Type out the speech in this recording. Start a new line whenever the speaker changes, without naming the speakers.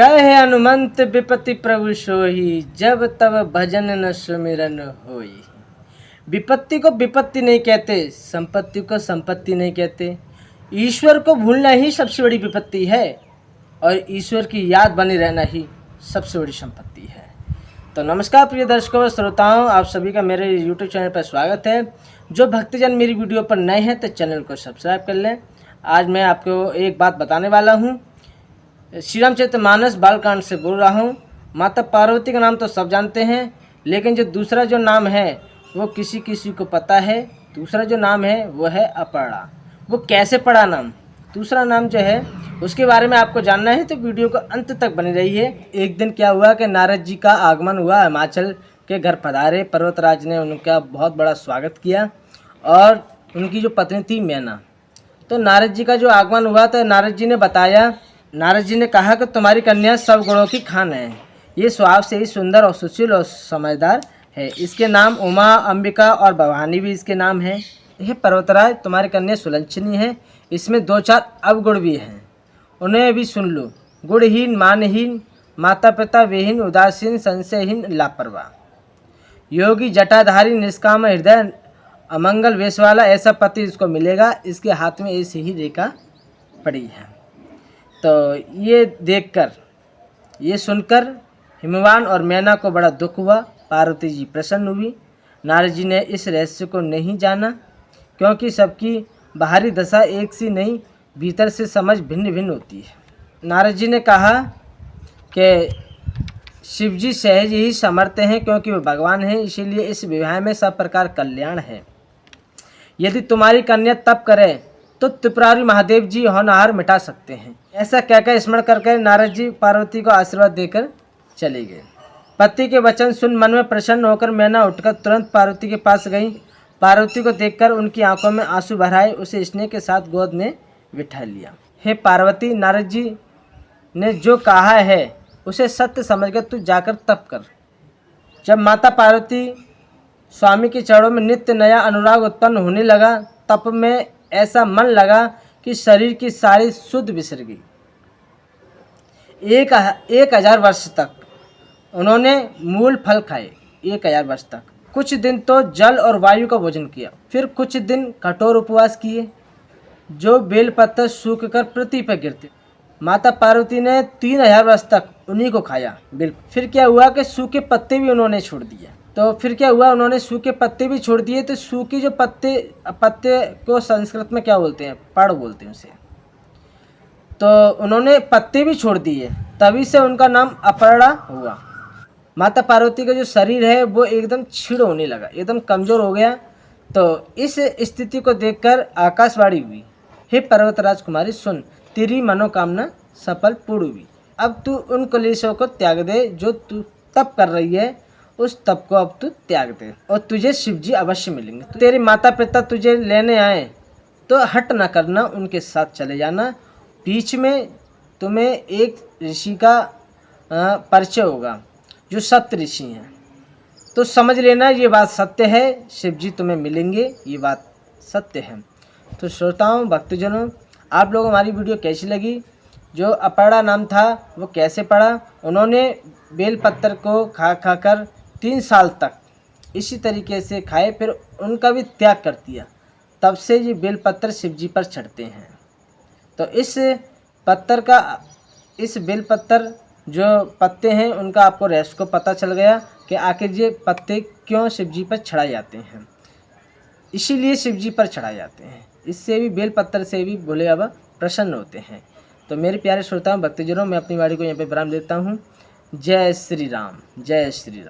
कहे हनुमंत विपत्ति प्रभु सोई, जब तब भजन न सुमिरन होई। विपत्ति को विपत्ति नहीं कहते, संपत्ति को संपत्ति नहीं कहते। ईश्वर को भूलना ही सबसे बड़ी विपत्ति है और ईश्वर की याद बनी रहना ही सबसे बड़ी संपत्ति है। तो नमस्कार प्रिय दर्शकों व श्रोताओं, आप सभी का मेरे YouTube चैनल पर स्वागत है। जो भक्तजन मेरी वीडियो पर नए हैं तो चैनल को सब्सक्राइब कर लें। आज मैं आपको एक बात बताने वाला हूँ। श्री रामचरितमानस बालकांड से बोल रहा हूँ। माता पार्वती का नाम तो सब जानते हैं, लेकिन जो दूसरा जो नाम है वो किसी किसी को पता है। दूसरा जो नाम है वो है अपर्णा। वो कैसे पड़ा नाम, दूसरा नाम जो है उसके बारे में आपको जानना है तो वीडियो को अंत तक बनी रहिए। एक दिन क्या हुआ कि नारद जी का आगमन हुआ, हिमाचल के घर पधारे। पर्वतराज ने उनका बहुत बड़ा स्वागत किया और उनकी जो पत्नी थी मैना। तो नारद जी का जो आगमन हुआ तो नारद जी ने बताया, नारद जी ने कहा कि तुम्हारी कन्या सब गुणों की खान है। ये स्वभाव से ही सुंदर और सुशील और समझदार है। इसके नाम उमा, अंबिका और भवानी भी इसके नाम हैं। यह पर्वतराज तुम्हारी कन्या सुलक्षणी है। इसमें 2-4 अवगुण भी हैं, उन्हें भी सुन लो। गुणहीन, मानहीन, माता पिता विहीन, उदासीन, संशयहीन, लापरवाह, योगी, जटाधारी, निष्काम हृदय, अमंगल वेश वाला, ऐसा पति इसको मिलेगा। इसके हाथ में ऐसी ही रेखा पड़ी है। तो ये देखकर, ये सुनकर हिमवान और मैना को बड़ा दुख हुआ। पार्वती जी प्रसन्न हुई। नारद जी ने इस रहस्य को नहीं जाना, क्योंकि सबकी बाहरी दशा एक सी नहीं, भीतर से समझ भिन्न भिन्न होती है। नारद जी ने कहा कि शिव जी सहज ही समर्थ हैं, क्योंकि वे भगवान हैं, इसीलिए इस विवाह में सब प्रकार कल्याण है। यदि तुम्हारी कन्या तप करे तो त्रिपुरारी महादेव जी होनहार मिटा सकते हैं। ऐसा कहकर स्मरण करके नारद जी पार्वती को आशीर्वाद देकर चले गए। पति के वचन सुन मन में प्रसन्न होकर मैना उठकर तुरंत पार्वती के पास गई। पार्वती को देखकर उनकी आंखों में आंसू भर आए। उसे स्नेह के साथ गोद में बिठा लिया। हे पार्वती, नारद जी ने जो कहा है उसे सत्य समझकर तू जाकर तप कर। जब माता पार्वती स्वामी के चरणों में नित्य नया अनुराग उत्पन्न होने लगा, तप में ऐसा मन लगा कि शरीर की सारी शुद्ध बिसर गई। 1000 वर्ष तक उन्होंने मूल फल खाए। 1000 वर्ष तक कुछ दिन तो जल और वायु का भोजन किया, फिर कुछ दिन कठोर उपवास किए, जो बेलपत्र सूख कर पृथ्वी पर गिरते। माता पार्वती ने 3000 वर्ष तक उन्हीं को खाया। फिर क्या हुआ कि सूखे पत्ते भी उन्होंने छोड़ दिए। तो फिर क्या हुआ, उन्होंने सूखे पत्ते भी छोड़ दिए। तो सूखे जो पत्ते को संस्कृत में क्या बोलते हैं, पड़ बोलते हैं उसे। तो उन्होंने पत्ते भी छोड़ दिए, तभी से उनका नाम अपर्णा हुआ। माता पार्वती का जो शरीर है वो एकदम क्षीण होने लगा, एकदम कमज़ोर हो गया। तो इस स्थिति को देखकर आकाशवाणी हुई, हे पर्वतराज कुमारी सुन, तेरी मनोकामना सफल पूर्ण हुई। अब तू उन क्लेशों को त्याग दे जो तू तप कर रही है। उस तप को अब तू त्याग दे और तुझे शिवजी अवश्य मिलेंगे। तो तेरे माता पिता तुझे लेने आए तो हट न करना, उनके साथ चले जाना। बीच में तुम्हें एक ऋषि का परिचय होगा जो सप्त ऋषि हैं। तो समझ लेना ये बात सत्य है, शिवजी तुम्हें मिलेंगे, ये बात सत्य है। तो श्रोताओं, भक्तजनों, आप लोग हमारी वीडियो कैसी लगी? जो अपर्णा नाम था वो कैसे पड़ा? उन्होंने बेलपत्र को खा कर 3 साल तक इसी तरीके से खाए, फिर उनका भी त्याग कर दिया। तब से ये बेलपत्र शिवजी पर चढ़ते हैं। तो इस बेलपत्र जो पत्ते हैं उनका आपको रहस्य को पता चल गया कि आखिर ये पत्ते क्यों शिवजी पर चढ़ाए जाते हैं। इसीलिए शिवजी पर चढ़ाए जाते हैं। इससे भी बेलपत्र से भी भोले बाबा प्रसन्न होते हैं। तो मेरे प्यारे श्रोताओं, भक्तजनों, मैं अपनी वाणी को यहाँ पे विराम देता हूँ। जय श्री राम, जय श्री राम।